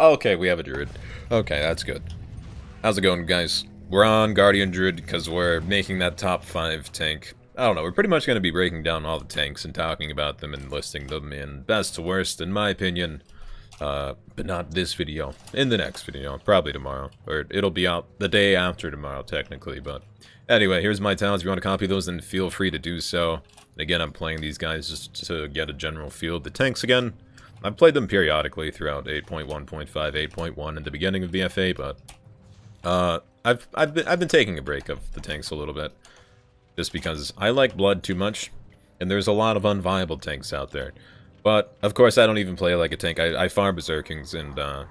Okay, we have a Druid. Okay, that's good. How's it going, guys? We're on Guardian Druid because we're making that top 5 tank. I don't know, we're pretty much going to be breaking down all the tanks and talking about them and listing them in best to worst, in my opinion. But not this video. In the next video. Probably tomorrow. Or it'll be out the day after tomorrow, technically, but... Anyway, here's my towns. If you want to copy those, then feel free to do so. And again, I'm playing these guys just to get a general feel of the tanks again. I've played them periodically throughout 8.1.5, 8.1 in the beginning of BFA, but... I've been taking a break of the tanks a little bit. Just because I like blood too much, and there's a lot of unviable tanks out there. But, of course, I don't even play like a tank. I farm berserkings and,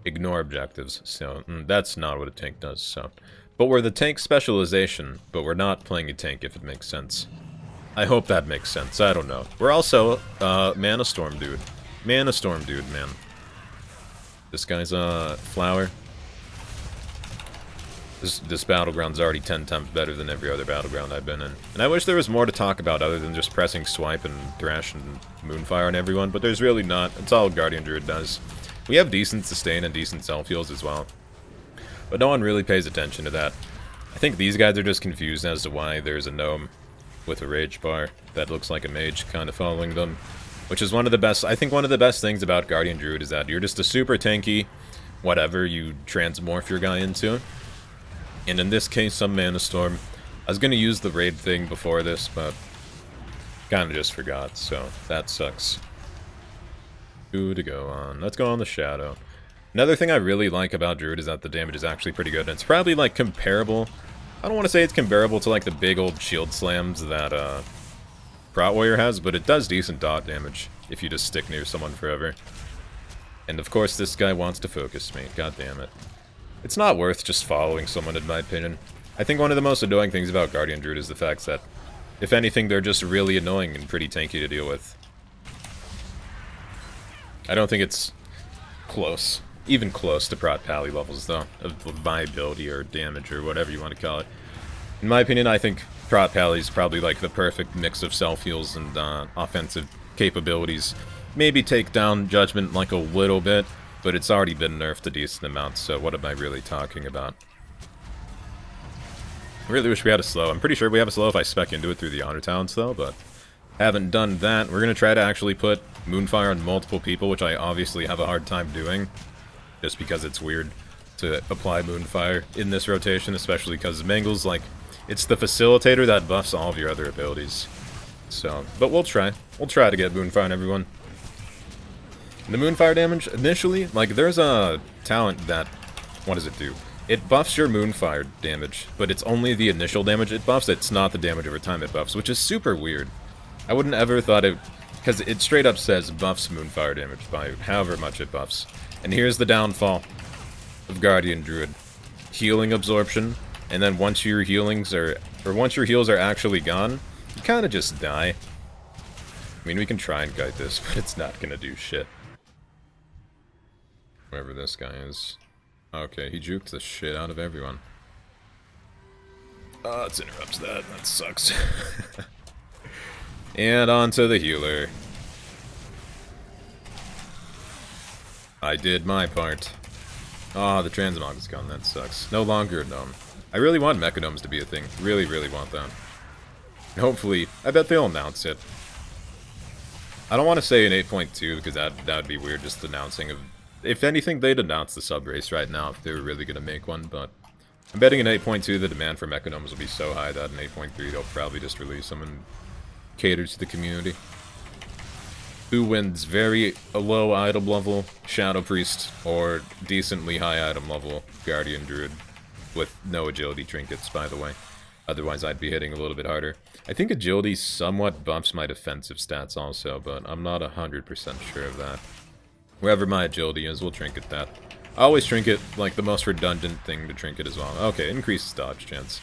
ignore objectives, so that's not what a tank does, so... But we're the tank specialization, but we're not playing a tank, if it makes sense. I hope that makes sense, I don't know. We're also, Mana Storm dude. Mana Storm dude, man. This guy's a flower. This battleground's already 10 times better than every other battleground I've been in. And I wish there was more to talk about other than just pressing swipe and thrash and moonfire on everyone, but there's really not. It's all Guardian Druid does. We have decent sustain and decent self-heals as well. But no one really pays attention to that. I think these guys are just confused as to why there's a gnome with a rage bar that looks like a mage kind of following them. Which is one of the best, I think one of the best things about Guardian Druid is that you're just a super tanky whatever you transmorph your guy into. And in this case, some Mana Storm. I was going to use the raid thing before this, but kind of just forgot, so that sucks. Who to go on? Let's go on the Shadow. Another thing I really like about Druid is that the damage is actually pretty good, and it's probably, like, comparable. I don't want to say it's comparable to, like, the big old shield slams that, Prot Warrior has, but it does decent dot damage if you just stick near someone forever. And, of course, this guy wants to focus me. God damn it. It's not worth just following someone, in my opinion. I think one of the most annoying things about Guardian Druid is the fact that, if anything, they're just really annoying and pretty tanky to deal with. I don't think it's close. Even close to Prot Pally levels, though, of viability or damage or whatever you want to call it. In my opinion, I think Prot Pally is probably like the perfect mix of self-heals and offensive capabilities. Maybe take down Judgment like a little bit, but it's already been nerfed a decent amount, so what am I really talking about? I really wish we had a slow. I'm pretty sure we have a slow if I spec into it through the Honor Talents, though, but haven't done that. We're going to try to actually put Moonfire on multiple people, which I obviously have a hard time doing. Just because it's weird to apply Moonfire in this rotation, especially because Mangle's like, it's the facilitator that buffs all of your other abilities. So, but we'll try. We'll try to get Moonfire on everyone. And the Moonfire damage, initially, like, there's a talent that, what does it do? It buffs your Moonfire damage, but it's only the initial damage it buffs, it's not the damage over time it buffs, which is super weird. I wouldn't ever thought it, because it straight up says buffs Moonfire damage by however much it buffs. And here's the downfall of Guardian Druid. Healing absorption, and then once your healings are, or once your heals are actually gone, you kind of just die. I mean, we can try and guide this, but it's not gonna do shit. Whoever this guy is. Okay, he juked the shit out of everyone. It interrupts that. That sucks. And on to the healer. I did my part. Ah, the transmog is gone. That sucks. No longer a gnome. I really want mechagnomes to be a thing. Really, really want that. And hopefully, I bet they'll announce it. I don't want to say in 8.2 because that would be weird, just announcing of... If anything, they'd announce the sub-race right now if they were really going to make one, but... I'm betting in 8.2 the demand for mechagnomes will be so high that in 8.3 they'll probably just release them and cater to the community. Who wins very low item level Shadow Priest or decently high item level Guardian Druid with no agility trinkets, by the way. Otherwise I'd be hitting a little bit harder. I think agility somewhat bumps my defensive stats also, but I'm not 100% sure of that. Wherever my agility is, we'll trinket that. I always trinket, like, the most redundant thing to trinket as well. Okay, increases dodge chance.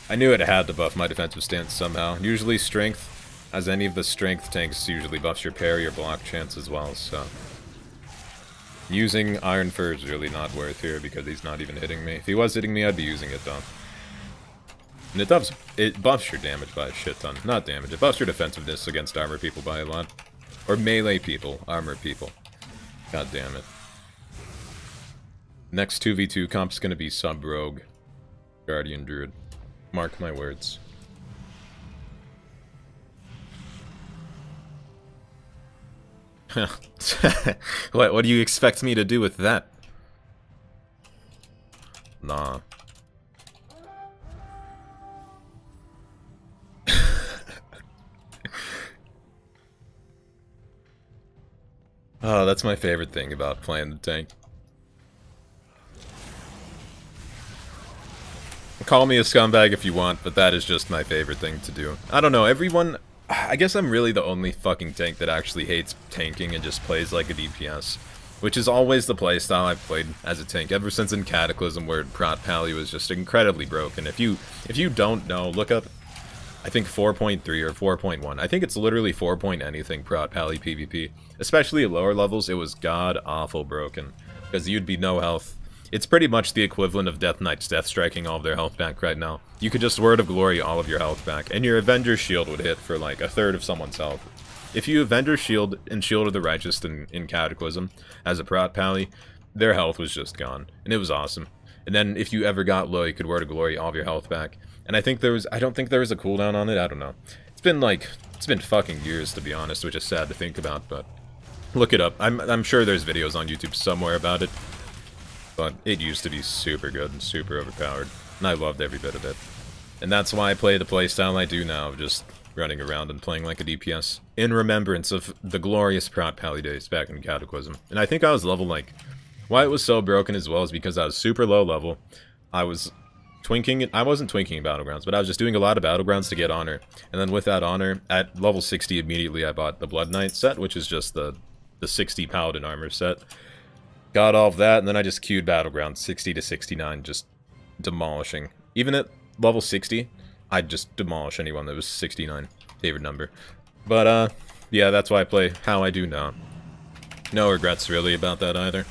I knew it had to buff my defensive stance somehow. Usually strength, as any of the strength tanks usually buffs your parry or block chance as well, so... Using Iron Fur is really not worth here because he's not even hitting me. If he was hitting me, I'd be using it, though. And it buffs your damage by a shit ton. Not damage, it buffs your defensiveness against armor people by a lot. Or melee people, armor people. God damn it. Next 2v2 comp's gonna be sub-rogue Guardian Druid. Mark my words. What do you expect me to do with that? Nah. Oh, that's my favorite thing about playing the tank. Call me a scumbag if you want, but that is just my favorite thing to do. I don't know, everyone... I guess I'm really the only fucking tank that actually hates tanking and just plays like a DPS. Which is always the playstyle I've played as a tank, ever since in Cataclysm, where prot pally was just incredibly broken. If you don't know, look up, I think 4.3 or 4.1. I think it's literally 4 point anything prot pally PvP. Especially at lower levels, it was god-awful broken. Because you'd be no health. It's pretty much the equivalent of Death Knight's death striking all of their health back right now. You could just Word of Glory all of your health back, and your Avenger's Shield would hit for like a third of someone's health. If you Avenger's Shield and Shield of the Righteous in Cataclysm as a prot pally, their health was just gone, and it was awesome. And then if you ever got low, you could Word of Glory all of your health back. And I don't think there was a cooldown on it, I don't know. It's been fucking years, to be honest, which is sad to think about, but look it up. I'm sure there's videos on YouTube somewhere about it. But it used to be super good and super overpowered, and I loved every bit of it. And that's why I play the playstyle I do now, just running around and playing like a DPS, in remembrance of the glorious prot pally days back in Cataclysm. And I think I was level, like, why it was so broken as well is because I was super low level. I wasn't twinking in Battlegrounds, but I was just doing a lot of Battlegrounds to get honor. And then with that honor, at level 60 immediately I bought the Blood Knight set, which is just the 60 Paladin armor set. Got all of that, and then I just queued Battlegrounds 60 to 69, just demolishing. Even at level 60, I'd just demolish anyone that was 69, favorite number. But, yeah, that's why I play how I do now. No regrets, really, about that either.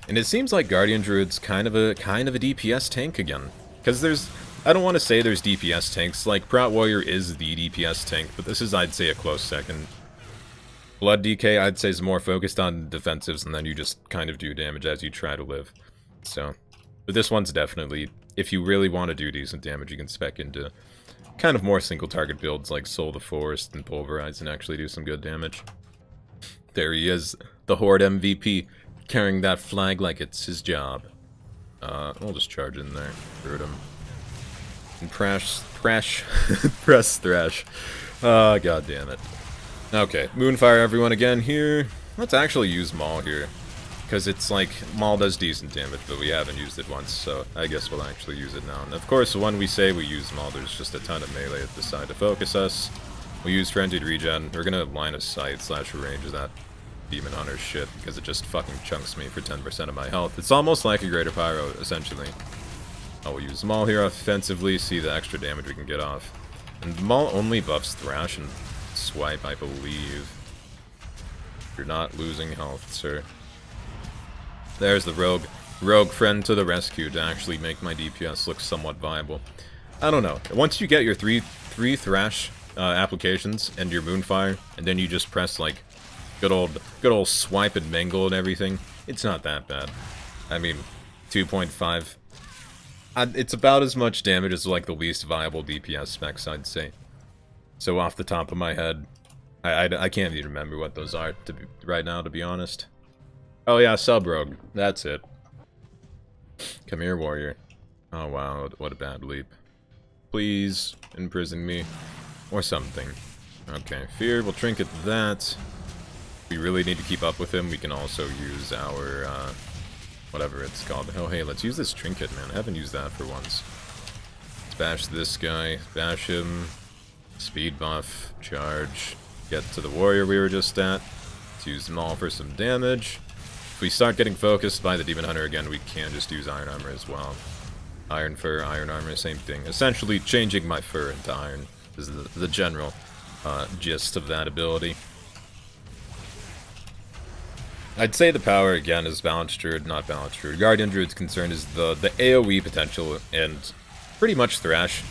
And it seems like Guardian Druid's kind of a DPS tank again. Because I don't want to say there's DPS tanks, like, Prot Warrior is the DPS tank, but this is, I'd say, a close second. Blood DK, I'd say, is more focused on defensives, and then you just kind of do damage as you try to live. So, but this one's definitely, if you really want to do decent damage, you can spec into kind of more single-target builds like Soul the Forest and Pulverize and actually do some good damage. There he is, the Horde MVP, carrying that flag like it's his job. We'll just charge in there, root him. And press Thrash. Ah, god damn it. Okay, Moonfire everyone again here. Let's actually use Maul here. Because it's like, Maul does decent damage, but we haven't used it once, so I guess we'll actually use it now. And of course, when we say we use Maul, there's just a ton of melee at the side to focus us. We'll use Frenzied Regen. We're gonna line of sight / range that Demon Hunter shit, because it just fucking chunks me for 10% of my health. It's almost like a Greater Pyro, essentially. We'll use Maul here offensively, see the extra damage we can get off. And Maul only buffs Thrash and Swipe, I believe. You're not losing health, sir. There's the rogue friend to the rescue to actually make my DPS look somewhat viable. I don't know. Once you get your three Thrash applications and your Moonfire, and then you just press like good old Swipe and Mangle and everything, it's not that bad. I mean, 2.5. It's about as much damage as like the least viable DPS specs, I'd say. So off the top of my head, I can't even remember what those are right now, to be honest. Oh yeah, Sub-Rogue. That's it. Come here, warrior. Oh wow, what a bad leap. Please, imprison me. Or something. Okay, Fear, we'll trinket that. If we really need to keep up with him, we can also use our, whatever it's called. Oh hey, let's use this trinket, man. I haven't used that for once. Let's bash this guy. Bash him. Speed buff, charge, get to the warrior we were just at. Let's use them all for some damage. If we start getting focused by the Demon Hunter again, we can just use Iron Armor as well. Iron Fur, Iron Armor, same thing. Essentially changing my fur into iron is the general gist of that ability. I'd say the power, again, is Balanced Druid, not Balanced Druid. Guardian Druid's concern is the AoE potential and pretty much Thrash.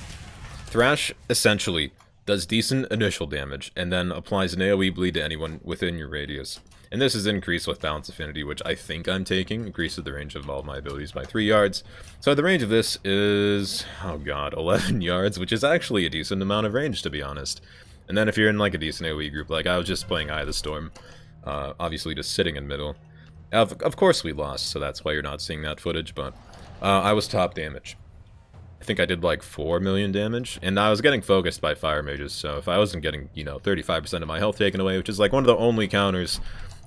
Thrash, essentially, does decent initial damage, and then applies an AoE bleed to anyone within your radius. And this is increased with Balance Affinity, which I think I'm taking. Increases the range of all of my abilities by 3 yards. So the range of this is, oh god, 11 yards, which is actually a decent amount of range, to be honest. And then if you're in like a decent AoE group, like I was just playing Eye of the Storm, obviously just sitting in middle. Of course we lost, so that's why you're not seeing that footage, but I was top damage. I think I did like 4 million damage, and I was getting focused by fire mages, so if I wasn't getting, you know, 35% of my health taken away, which is like one of the only counters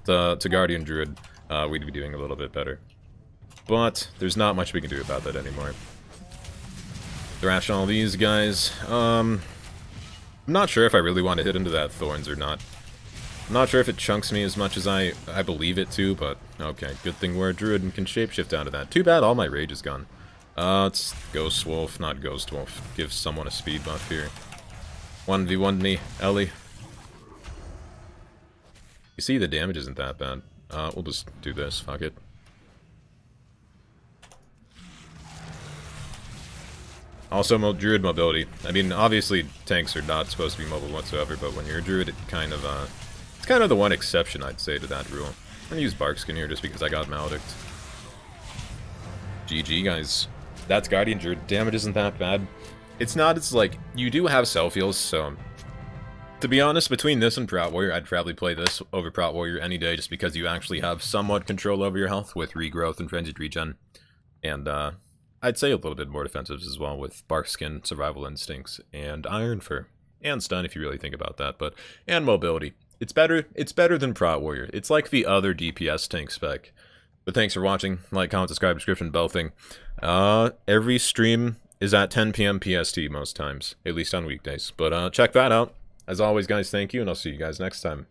to Guardian Druid, we'd be doing a little bit better. But there's not much we can do about that anymore. Thrash all these guys. I'm not sure if I really want to hit into that Thorns or not. I'm not sure if it chunks me as much as I believe it to, but okay, good thing we're a Druid and can shapeshift out of that. Too bad all my rage is gone. It's Ghost Wolf, not Ghost Wolf. Give someone a speed buff here. 1v1 me, Ellie. You see, the damage isn't that bad. We'll just do this, fuck it. Also, Druid mobility. I mean, obviously, tanks are not supposed to be mobile whatsoever, but when you're a Druid, it's kind of the one exception, I'd say, to that rule. I'm gonna use Barkskin here just because I got Maledict. GG, guys. That's Guardian Druid. Damage isn't that bad. It's not, it's like, you do have self-heals, so... To be honest, between this and Prot Warrior, I'd probably play this over Prot Warrior any day, just because you actually have somewhat control over your health with regrowth and frenzied regen. And, I'd say a little bit more defensive as well with Barkskin, Survival Instincts, and Iron Fur. And Stun, if you really think about that, but... And Mobility. It's better than Prot Warrior. It's like the other DPS tank spec. But thanks for watching. Like, comment, subscribe, description, bell thing. Every stream is at 10 PM PST most times, at least on weekdays. But check that out. As always, guys, thank you, and I'll see you guys next time.